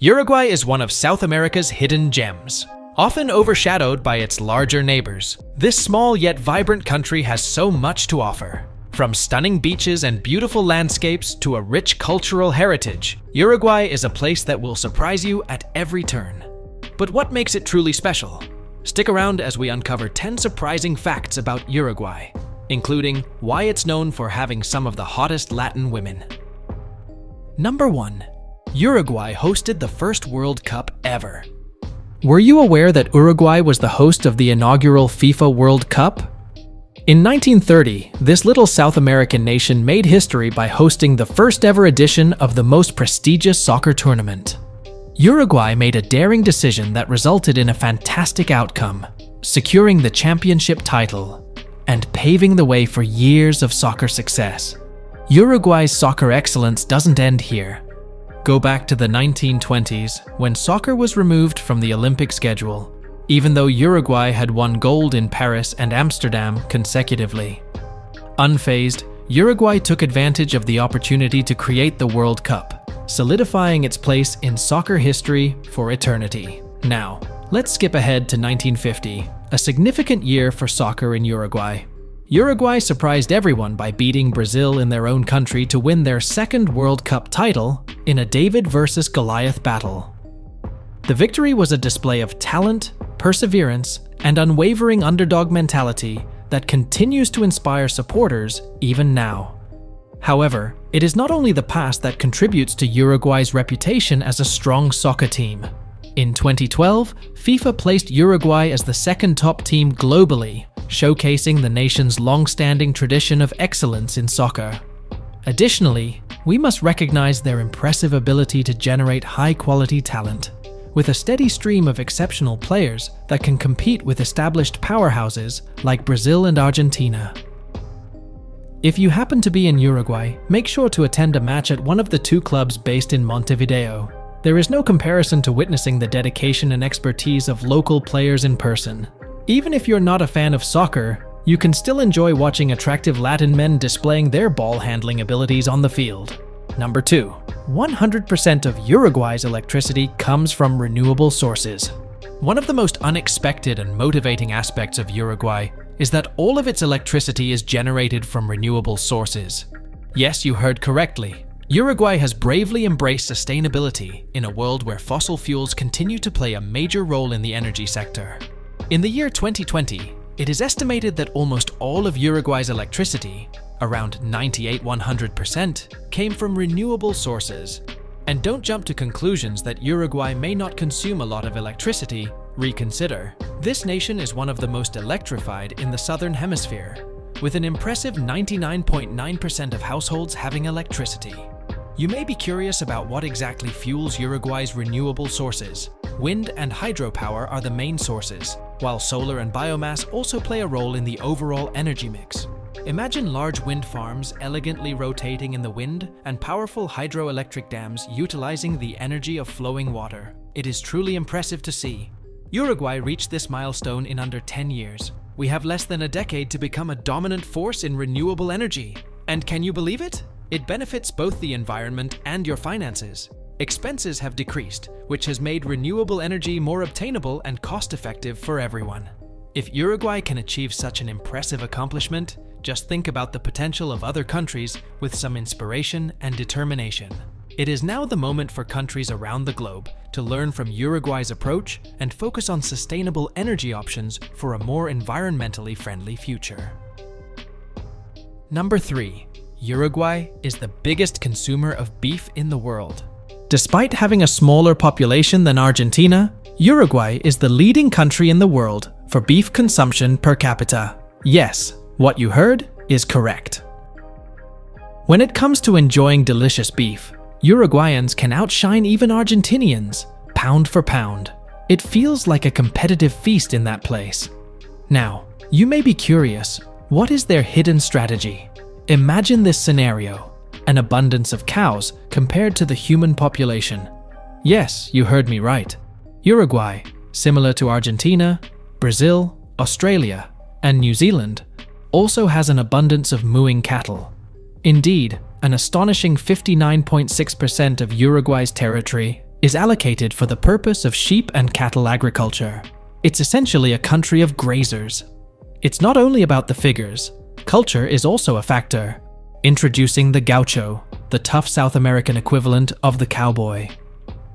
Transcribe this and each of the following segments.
Uruguay is one of South America's hidden gems. Often overshadowed by its larger neighbors, this small yet vibrant country has so much to offer. From stunning beaches and beautiful landscapes to a rich cultural heritage, Uruguay is a place that will surprise you at every turn. But what makes it truly special? Stick around as we uncover 10 surprising facts about Uruguay, including why it's known for having some of the hottest Latin women. Number 1. Uruguay hosted the first World Cup ever. Were you aware that Uruguay was the host of the inaugural FIFA World Cup? In 1930, this little South American nation made history by hosting the first ever edition of the most prestigious soccer tournament. Uruguay made a daring decision that resulted in a fantastic outcome, securing the championship title and paving the way for years of soccer success. Uruguay's soccer excellence doesn't end here. Go back to the 1920s, when soccer was removed from the Olympic schedule, even though Uruguay had won gold in Paris and Amsterdam consecutively. Unfazed, Uruguay took advantage of the opportunity to create the World Cup, solidifying its place in soccer history for eternity. Now, let's skip ahead to 1950, a significant year for soccer in Uruguay. Uruguay surprised everyone by beating Brazil in their own country to win their second World Cup title in a David versus Goliath battle. The victory was a display of talent, perseverance, and unwavering underdog mentality that continues to inspire supporters even now. However, it is not only the past that contributes to Uruguay's reputation as a strong soccer team. In 2012, FIFA placed Uruguay as the second top team globally, showcasing the nation's long-standing tradition of excellence in soccer. Additionally, we must recognize their impressive ability to generate high-quality talent, with a steady stream of exceptional players that can compete with established powerhouses like Brazil and Argentina. If you happen to be in Uruguay, make sure to attend a match at one of the two clubs based in Montevideo. There is no comparison to witnessing the dedication and expertise of local players in person. Even if you're not a fan of soccer, you can still enjoy watching attractive Latin men displaying their ball-handling abilities on the field. Number 2. 100% of Uruguay's electricity comes from renewable sources. One of the most unexpected and motivating aspects of Uruguay is that all of its electricity is generated from renewable sources. Yes, you heard correctly. Uruguay has bravely embraced sustainability in a world where fossil fuels continue to play a major role in the energy sector. In the year 2020, it is estimated that almost all of Uruguay's electricity, around 98–100%, came from renewable sources. And don't jump to conclusions that Uruguay may not consume a lot of electricity. Reconsider. This nation is one of the most electrified in the Southern Hemisphere, with an impressive 99.9% of households having electricity. You may be curious about what exactly fuels Uruguay's renewable sources. Wind and hydropower are the main sources, while solar and biomass also play a role in the overall energy mix. Imagine large wind farms elegantly rotating in the wind and powerful hydroelectric dams utilizing the energy of flowing water. It is truly impressive to see. Uruguay reached this milestone in under 10 years. We have less than a decade to become a dominant force in renewable energy. And can you believe it? It benefits both the environment and your finances. Expenses have decreased, which has made renewable energy more obtainable and cost-effective for everyone. If Uruguay can achieve such an impressive accomplishment, just think about the potential of other countries with some inspiration and determination. It is now the moment for countries around the globe to learn from Uruguay's approach and focus on sustainable energy options for a more environmentally friendly future. Number 3. Uruguay is the biggest consumer of beef in the world. Despite having a smaller population than Argentina, Uruguay is the leading country in the world for beef consumption per capita. Yes, what you heard is correct. When it comes to enjoying delicious beef, Uruguayans can outshine even Argentinians, pound for pound. It feels like a competitive feast in that place. Now, you may be curious, what is their hidden strategy? Imagine this scenario, an abundance of cows compared to the human population. Yes, you heard me right. Uruguay, similar to Argentina, Brazil, Australia, and New Zealand, also has an abundance of mooing cattle. Indeed, an astonishing 59.6% of Uruguay's territory is allocated for the purpose of sheep and cattle agriculture. It's essentially a country of grazers. It's not only about the figures. Culture is also a factor. Introducing the gaucho, the tough South American equivalent of the cowboy.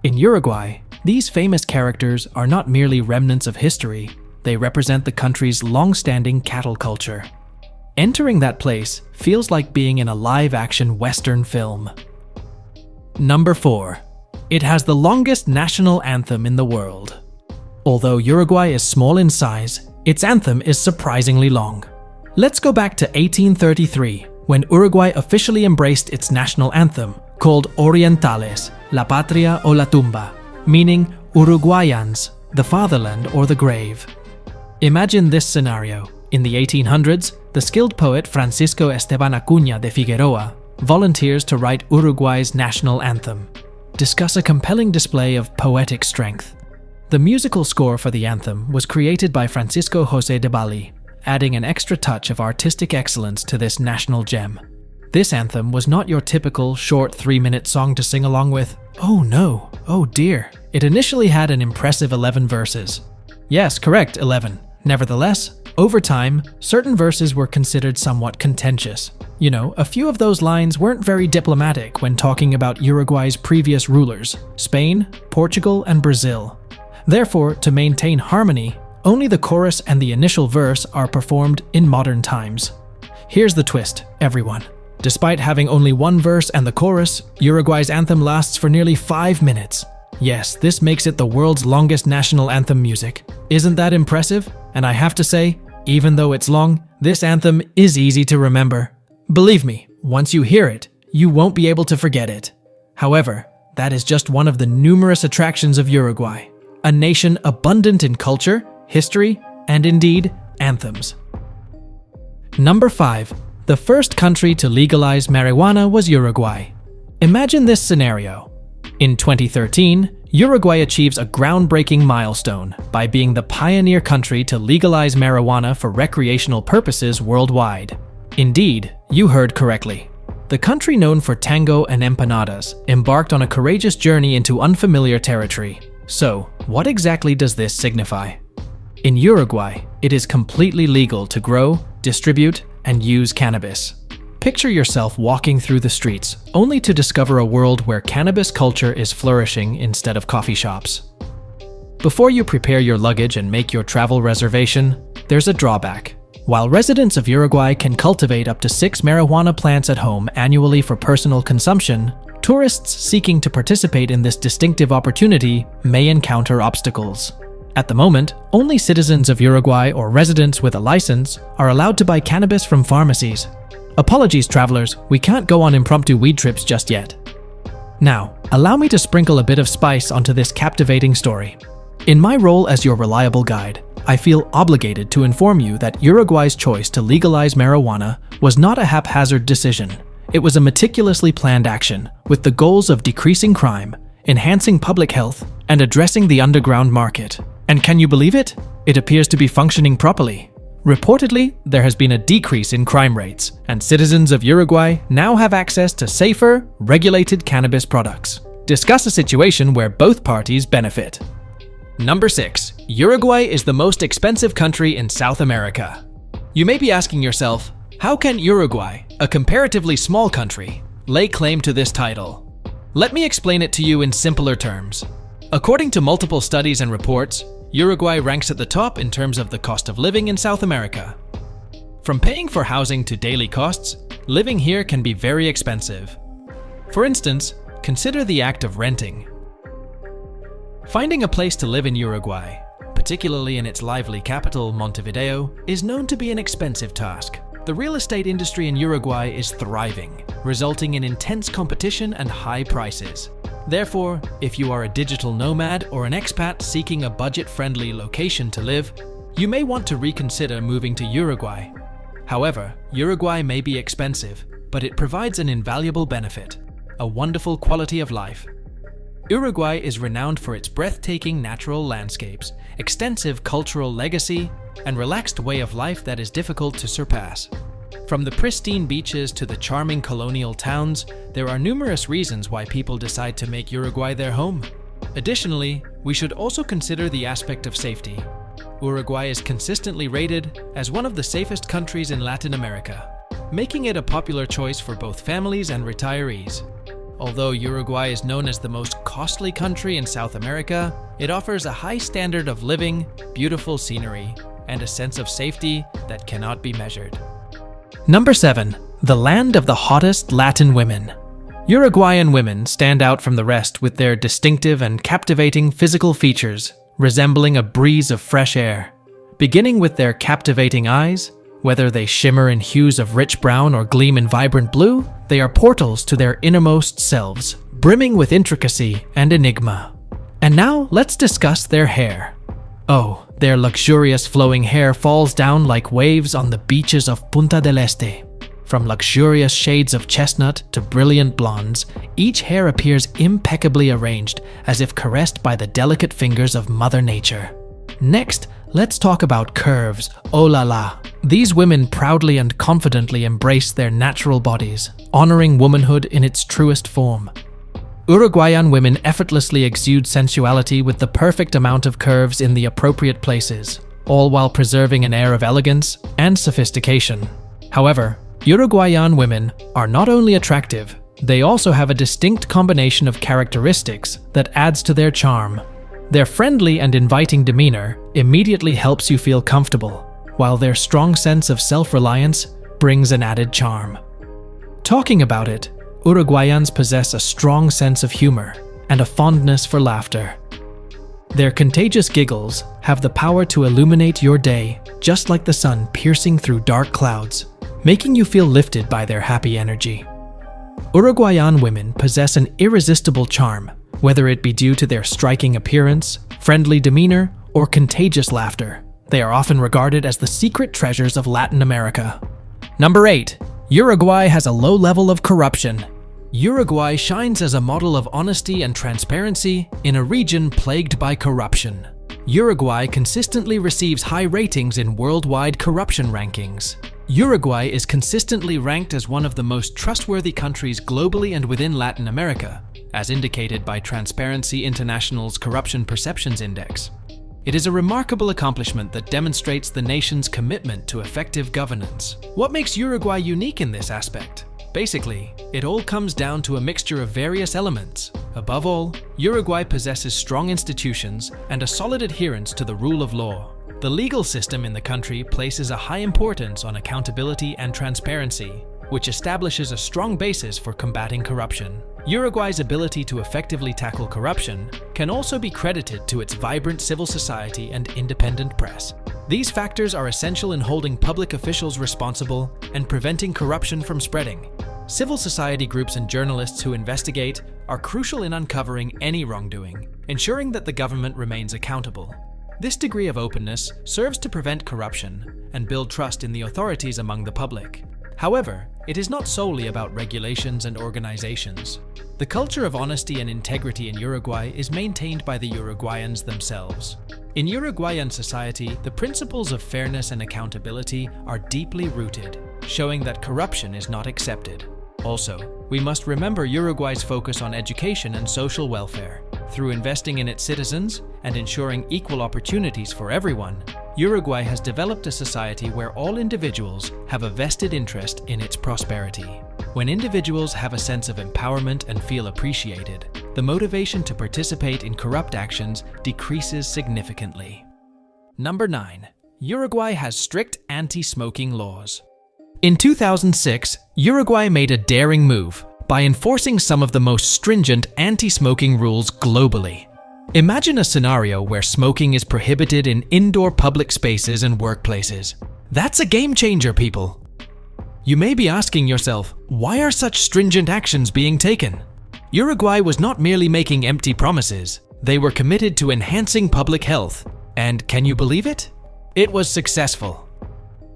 In Uruguay, these famous characters are not merely remnants of history, they represent the country's long-standing cattle culture. Entering that place feels like being in a live-action Western film. Number 4. It has the longest national anthem in the world. Although Uruguay is small in size, its anthem is surprisingly long. Let's go back to 1833, when Uruguay officially embraced its national anthem, called Orientales, La Patria o la Tumba, meaning Uruguayans, the fatherland or the grave. Imagine this scenario. In the 1800s, the skilled poet Francisco Esteban Acuña de Figueroa volunteers to write Uruguay's national anthem. Discuss a compelling display of poetic strength. The musical score for the anthem was created by Francisco José de Bali, adding an extra touch of artistic excellence to this national gem. This anthem was not your typical short 3-minute song to sing along with. Oh no, oh dear. It initially had an impressive 11 verses. Yes, correct, 11. Nevertheless, over time, certain verses were considered somewhat contentious. You know, a few of those lines weren't very diplomatic when talking about Uruguay's previous rulers, Spain, Portugal, and Brazil. Therefore, to maintain harmony, only the chorus and the initial verse are performed in modern times. Here's the twist, everyone. Despite having only one verse and the chorus, Uruguay's anthem lasts for nearly 5 minutes. Yes, this makes it the world's longest national anthem music. Isn't that impressive? And I have to say, even though it's long, this anthem is easy to remember. Believe me, once you hear it, you won't be able to forget it. However, that is just one of the numerous attractions of Uruguay, a nation abundant in culture, history, and indeed, anthems. Number 5. The first country to legalize marijuana was Uruguay. Imagine this scenario. In 2013, Uruguay achieves a groundbreaking milestone by being the pioneer country to legalize marijuana for recreational purposes worldwide. Indeed, you heard correctly. The country known for tango and empanadas embarked on a courageous journey into unfamiliar territory. So, what exactly does this signify? In Uruguay, it is completely legal to grow, distribute, and use cannabis. Picture yourself walking through the streets, only to discover a world where cannabis culture is flourishing instead of coffee shops. Before you prepare your luggage and make your travel reservation, there's a drawback. While residents of Uruguay can cultivate up to 6 marijuana plants at home annually for personal consumption, tourists seeking to participate in this distinctive opportunity may encounter obstacles. At the moment, only citizens of Uruguay or residents with a license are allowed to buy cannabis from pharmacies. Apologies, travelers, we can't go on impromptu weed trips just yet. Now, allow me to sprinkle a bit of spice onto this captivating story. In my role as your reliable guide, I feel obligated to inform you that Uruguay's choice to legalize marijuana was not a haphazard decision. It was a meticulously planned action, with the goals of decreasing crime, enhancing public health, and addressing the underground market. And can you believe it? It appears to be functioning properly. Reportedly, there has been a decrease in crime rates, and citizens of Uruguay now have access to safer, regulated cannabis products. Discuss a situation where both parties benefit. Number 6. Uruguay is the most expensive country in South America. You may be asking yourself, how can Uruguay, a comparatively small country, lay claim to this title? Let me explain it to you in simpler terms. According to multiple studies and reports, Uruguay ranks at the top in terms of the cost of living in South America. From paying for housing to daily costs, living here can be very expensive. For instance, consider the act of renting. Finding a place to live in Uruguay, particularly in its lively capital, Montevideo, is known to be an expensive task. The real estate industry in Uruguay is thriving, resulting in intense competition and high prices. Therefore, if you are a digital nomad or an expat seeking a budget-friendly location to live, you may want to reconsider moving to Uruguay. However, Uruguay may be expensive, but it provides an invaluable benefit, a wonderful quality of life. Uruguay is renowned for its breathtaking natural landscapes, extensive cultural legacy, and relaxed way of life that is difficult to surpass. From the pristine beaches to the charming colonial towns, there are numerous reasons why people decide to make Uruguay their home. Additionally, we should also consider the aspect of safety. Uruguay is consistently rated as one of the safest countries in Latin America, making it a popular choice for both families and retirees. Although Uruguay is known as the most costly country in South America, it offers a high standard of living, beautiful scenery, and a sense of safety that cannot be measured. Number 7. The land of the hottest Latin women. Uruguayan women stand out from the rest with their distinctive and captivating physical features, resembling a breeze of fresh air. Beginning with their captivating eyes, whether they shimmer in hues of rich brown or gleam in vibrant blue, they are portals to their innermost selves, brimming with intricacy and enigma. And now, let's discuss their hair. Oh, their luxurious flowing hair falls down like waves on the beaches of Punta del Este. From luxurious shades of chestnut to brilliant blondes, each hair appears impeccably arranged, as if caressed by the delicate fingers of Mother Nature. Next, let's talk about curves. Oh la la! These women proudly and confidently embrace their natural bodies, honoring womanhood in its truest form. Uruguayan women effortlessly exude sensuality with the perfect amount of curves in the appropriate places, all while preserving an air of elegance and sophistication. However, Uruguayan women are not only attractive, they also have a distinct combination of characteristics that adds to their charm. Their friendly and inviting demeanor immediately helps you feel comfortable, while their strong sense of self-reliance brings an added charm. Talking about it, Uruguayans possess a strong sense of humor and a fondness for laughter. Their contagious giggles have the power to illuminate your day, just like the sun piercing through dark clouds, making you feel lifted by their happy energy. Uruguayan women possess an irresistible charm, whether it be due to their striking appearance, friendly demeanor, or contagious laughter. They are often regarded as the secret treasures of Latin America. Number 8. Uruguay has a low level of corruption. Uruguay shines as a model of honesty and transparency in a region plagued by corruption. Uruguay consistently receives high ratings in worldwide corruption rankings. Uruguay is consistently ranked as one of the most trustworthy countries globally and within Latin America, as indicated by Transparency International's Corruption Perceptions Index. It is a remarkable accomplishment that demonstrates the nation's commitment to effective governance. What makes Uruguay unique in this aspect? Basically, it all comes down to a mixture of various elements. Above all, Uruguay possesses strong institutions and a solid adherence to the rule of law. The legal system in the country places a high importance on accountability and transparency, which establishes a strong basis for combating corruption. Uruguay's ability to effectively tackle corruption can also be credited to its vibrant civil society and independent press. These factors are essential in holding public officials responsible and preventing corruption from spreading. Civil society groups and journalists who investigate are crucial in uncovering any wrongdoing, ensuring that the government remains accountable. This degree of openness serves to prevent corruption and build trust in the authorities among the public. However, it is not solely about regulations and organizations. The culture of honesty and integrity in Uruguay is maintained by the Uruguayans themselves. In Uruguayan society, the principles of fairness and accountability are deeply rooted, showing that corruption is not accepted. Also, we must remember Uruguay's focus on education and social welfare. Through investing in its citizens and ensuring equal opportunities for everyone, Uruguay has developed a society where all individuals have a vested interest in its prosperity. When individuals have a sense of empowerment and feel appreciated, the motivation to participate in corrupt actions decreases significantly. Number 9. Uruguay has strict anti-smoking laws. In 2006, Uruguay made a daring move by enforcing some of the most stringent anti-smoking rules globally. Imagine a scenario where smoking is prohibited in indoor public spaces and workplaces. That's a game changer, people! You may be asking yourself, why are such stringent actions being taken? Uruguay was not merely making empty promises, they were committed to enhancing public health. And can you believe it? It was successful.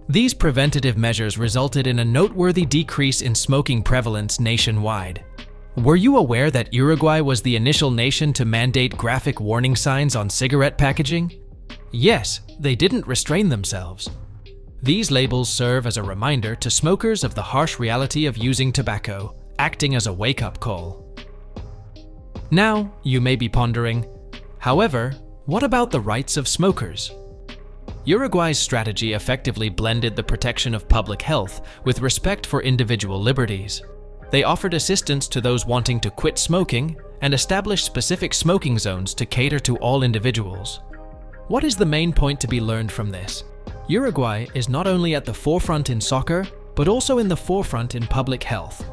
These preventative measures resulted in a noteworthy decrease in smoking prevalence nationwide. Were you aware that Uruguay was the initial nation to mandate graphic warning signs on cigarette packaging? Yes, they didn't restrain themselves. These labels serve as a reminder to smokers of the harsh reality of using tobacco, acting as a wake-up call. Now, you may be pondering, however, what about the rights of smokers? Uruguay's strategy effectively blended the protection of public health with respect for individual liberties. They offered assistance to those wanting to quit smoking and established specific smoking zones to cater to all individuals. What is the main point to be learned from this? Uruguay is not only at the forefront in soccer, but also in the forefront in public health.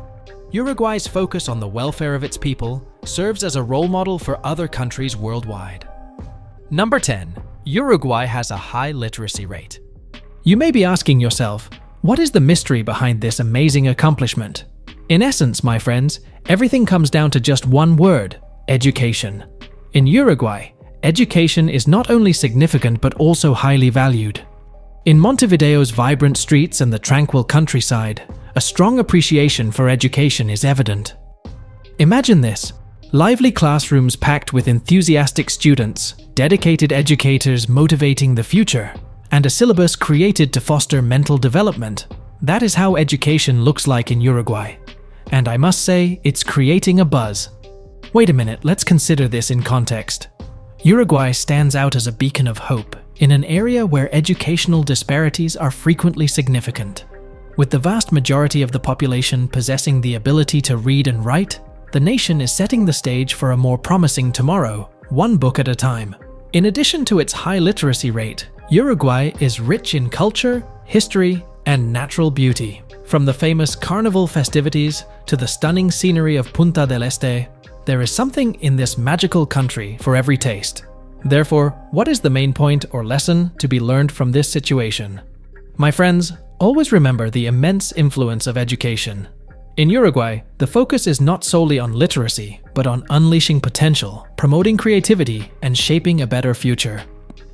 Uruguay's focus on the welfare of its people serves as a role model for other countries worldwide. Number 10. Uruguay has a high literacy rate. You may be asking yourself, what is the mystery behind this amazing accomplishment? In essence, my friends, everything comes down to just one word: education. In Uruguay, education is not only significant but also highly valued. In Montevideo's vibrant streets and the tranquil countryside, a strong appreciation for education is evident. Imagine this: lively classrooms packed with enthusiastic students, dedicated educators motivating the future, and a syllabus created to foster mental development. That is how education looks like in Uruguay. And I must say, it's creating a buzz. Wait a minute, let's consider this in context. Uruguay stands out as a beacon of hope in an area where educational disparities are frequently significant. With the vast majority of the population possessing the ability to read and write, the nation is setting the stage for a more promising tomorrow, one book at a time. In addition to its high literacy rate, Uruguay is rich in culture, history, and natural beauty. From the famous carnival festivities to the stunning scenery of Punta del Este, there is something in this magical country for every taste. Therefore, what is the main point or lesson to be learned from this situation? My friends, always remember the immense influence of education. In Uruguay, the focus is not solely on literacy, but on unleashing potential, promoting creativity, and shaping a better future.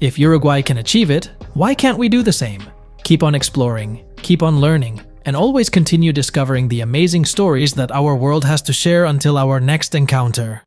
If Uruguay can achieve it, why can't we do the same? Keep on exploring, keep on learning, and always continue discovering the amazing stories that our world has to share until our next encounter.